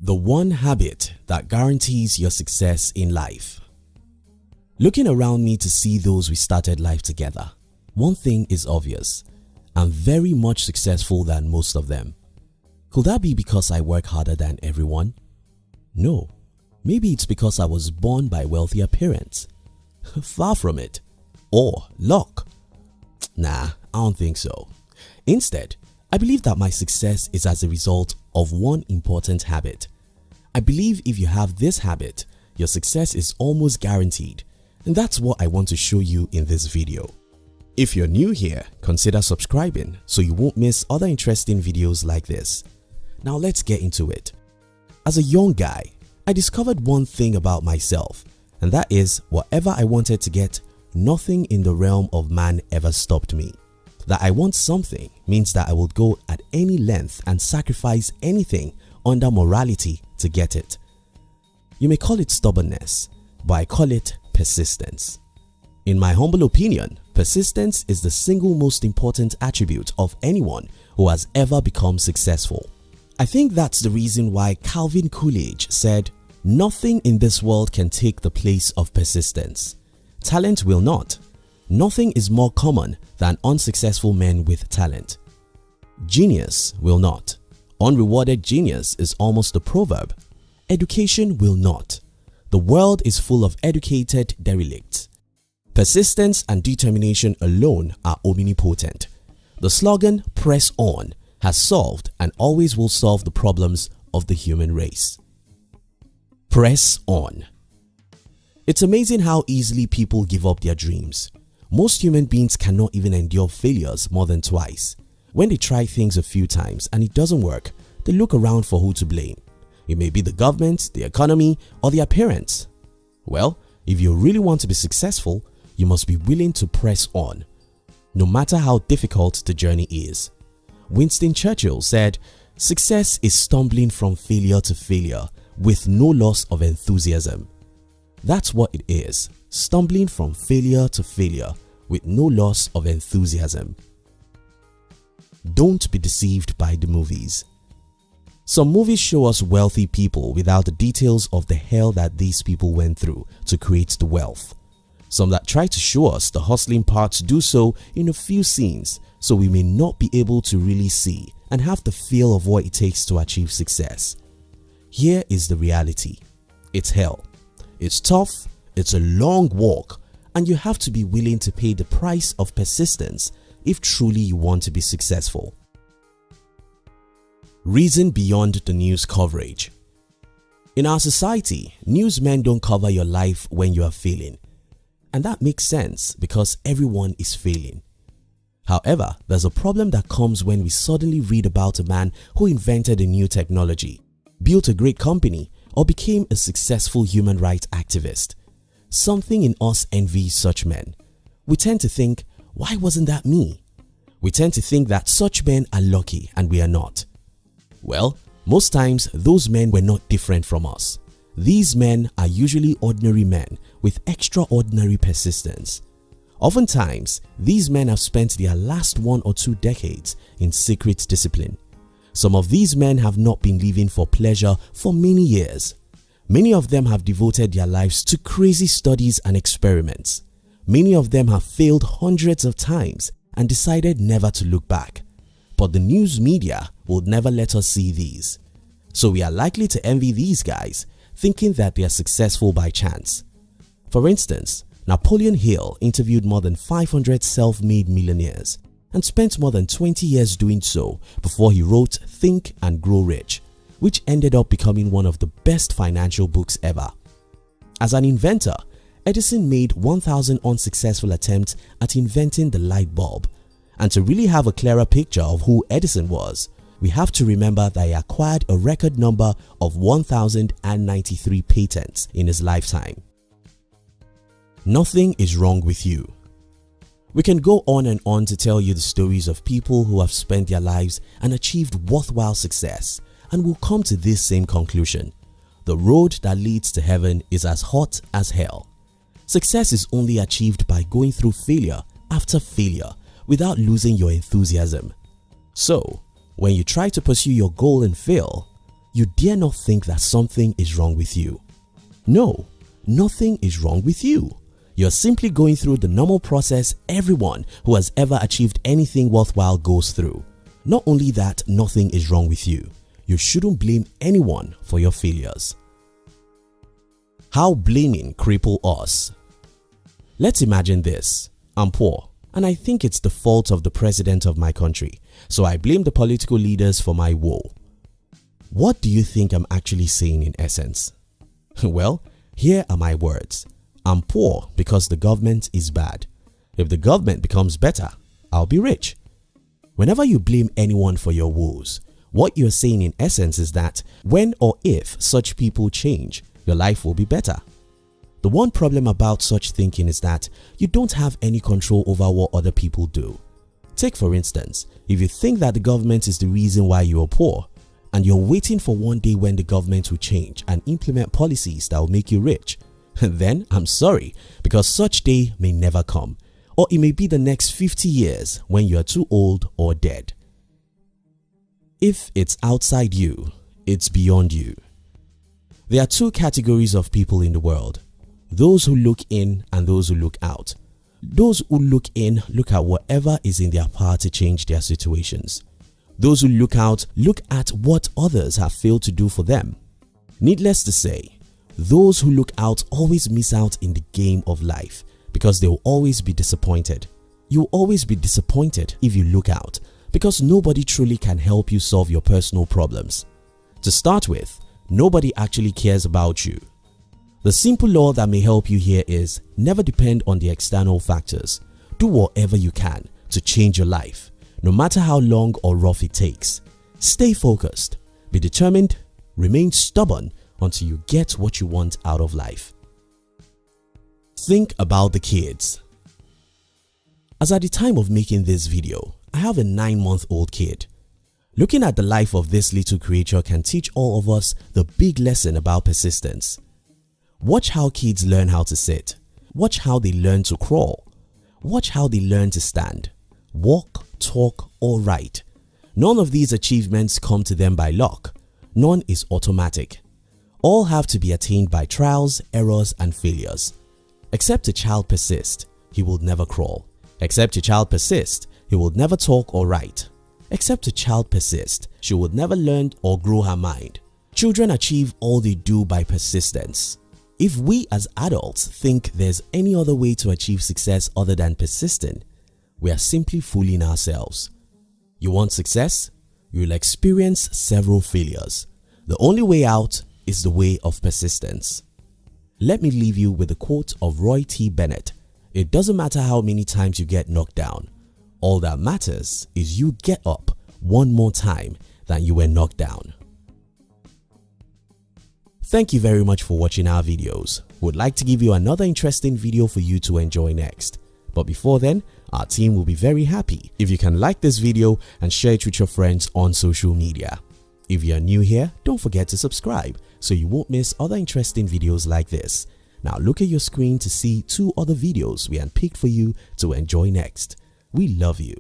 The one habit that guarantees your success in life. Looking around me to see those we started life together, one thing is obvious: I'm very much successful than most of them. Could that be because I work harder than everyone? No. Maybe it's because I was born by wealthier parents. Far from it. Or luck. Nah, I don't think so. Instead, I believe that my success is as a result of one important habit. I believe if you have this habit, your success is almost guaranteed, and that's what I want to show you in this video. If you're new here, consider subscribing so you won't miss other interesting videos like this. Now let's get into it. As a young guy, I discovered one thing about myself, and that is whatever I wanted to get, nothing in the realm of man ever stopped me. That I want something means that I will go at any length and sacrifice anything under morality to get it. You may call it stubbornness, but I call it persistence. In my humble opinion, persistence is the single most important attribute of anyone who has ever become successful. I think that's the reason why Calvin Coolidge said, "Nothing in this world can take the place of persistence. Talent will not. Nothing is more common than unsuccessful men with talent. Genius will not. Unrewarded genius is almost a proverb. Education will not. The world is full of educated derelicts. Persistence and determination alone are omnipotent. The slogan 'Press on' has solved and always will solve the problems of the human race." Press on. It's amazing how easily people give up their dreams. Most human beings cannot even endure failures more than twice. When they try things a few times and it doesn't work, they look around for who to blame. It may be the government, the economy, or their parents. Well, if you really want to be successful, you must be willing to press on, no matter how difficult the journey is. Winston Churchill said, "Success is stumbling from failure to failure with no loss of enthusiasm." That's what it is, stumbling from failure to failure with no loss of enthusiasm. Don't be deceived by the movies. Some movies show us wealthy people without the details of the hell that these people went through to create the wealth. Some that try to show us the hustling parts do so in a few scenes, so we may not be able to really see and have the feel of what it takes to achieve success. Here is the reality. It's hell. It's tough, it's a long walk, and you have to be willing to pay the price of persistence if truly you want to be successful. Reason beyond the news coverage. In our society, newsmen don't cover your life when you are failing. And that makes sense because everyone is failing. However, there's a problem that comes when we suddenly read about a man who invented a new technology, built a great company, or became a successful human rights activist. Something in us envies such men. We tend to think, why wasn't that me? We tend to think that such men are lucky and we are not. Well, most times those men were not different from us. These men are usually ordinary men with extraordinary persistence. Oftentimes, these men have spent their last 1 or 2 decades in secret discipline. Some of these men have not been living for pleasure for many years. Many of them have devoted their lives to crazy studies and experiments. Many of them have failed hundreds of times and decided never to look back. But the news media will never let us see these. So we are likely to envy these guys, thinking that they are successful by chance. For instance, Napoleon Hill interviewed more than 500 self-made millionaires and spent more than 20 years doing so before he wrote Think and Grow Rich, which ended up becoming one of the best financial books ever. As an inventor, Edison made 1,000 unsuccessful attempts at inventing the light bulb. And to really have a clearer picture of who Edison was, we have to remember that he acquired a record number of 1,093 patents in his lifetime. Nothing is wrong with you. We can go on and on to tell you the stories of people who have spent their lives and achieved worthwhile success, and will come to this same conclusion: the road that leads to heaven is as hot as hell. Success is only achieved by going through failure after failure without losing your enthusiasm. So, when you try to pursue your goal and fail, you dare not think that something is wrong with you. No, nothing is wrong with you. You're simply going through the normal process everyone who has ever achieved anything worthwhile goes through. Not only that, nothing is wrong with you. You shouldn't blame anyone for your failures. How blaming cripple us. Let's imagine this. I'm poor and I think it's the fault of the president of my country, so I blame the political leaders for my woe. What do you think I'm actually saying in essence? Well, here are my words. I'm poor because the government is bad. If the government becomes better, I'll be rich. Whenever you blame anyone for your woes, what you're saying in essence is that when or if such people change, your life will be better. The one problem about such thinking is that you don't have any control over what other people do. Take for instance, if you think that the government is the reason why you are poor, and you're waiting for one day when the government will change and implement policies that will make you rich, then I'm sorry, because such day may never come, or it may be the next 50 years when you are too old or dead. If it's outside you, it's beyond you. There are two categories of people in the world: those who look in and those who look out. Those who look in look at whatever is in their power to change their situations. Those who look out look at what others have failed to do for them. Needless to say, those who look out always miss out in the game of life because they will always be disappointed. You will always be disappointed if you look out because nobody truly can help you solve your personal problems. To start with, nobody actually cares about you. The simple law that may help you here is never depend on the external factors. Do whatever you can to change your life, no matter how long or rough it takes. Stay focused, be determined, remain stubborn until you get what you want out of life. Think about the kids. As at the time of making this video, I have a 9-month-old kid. Looking at the life of this little creature can teach all of us the big lesson about persistence. Watch how kids learn how to sit. Watch how they learn to crawl. Watch how they learn to stand, walk, talk, or write. None of these achievements come to them by luck. None is automatic. All have to be attained by trials, errors, and failures. Except a child persist, he will never crawl. Except a child persist, he will never talk or write. Except a child persist, she will never learn or grow her mind. Children achieve all they do by persistence. If we as adults think there's any other way to achieve success other than persisting, we are simply fooling ourselves. You want success? You'll experience several failures. The only way out is the way of persistence. Let me leave you with a quote of Roy T. Bennett. It doesn't matter how many times you get knocked down. All that matters is you get up one more time than you were knocked down. Thank you very much for watching our videos. Would like to give you another interesting video for you to enjoy next. But before then, our team will be very happy if you can like this video and share it with your friends on social media. If you are new here, don't forget to subscribe so you won't miss other interesting videos like this. Now look at your screen to see 2 other videos we handpicked for you to enjoy next. We love you.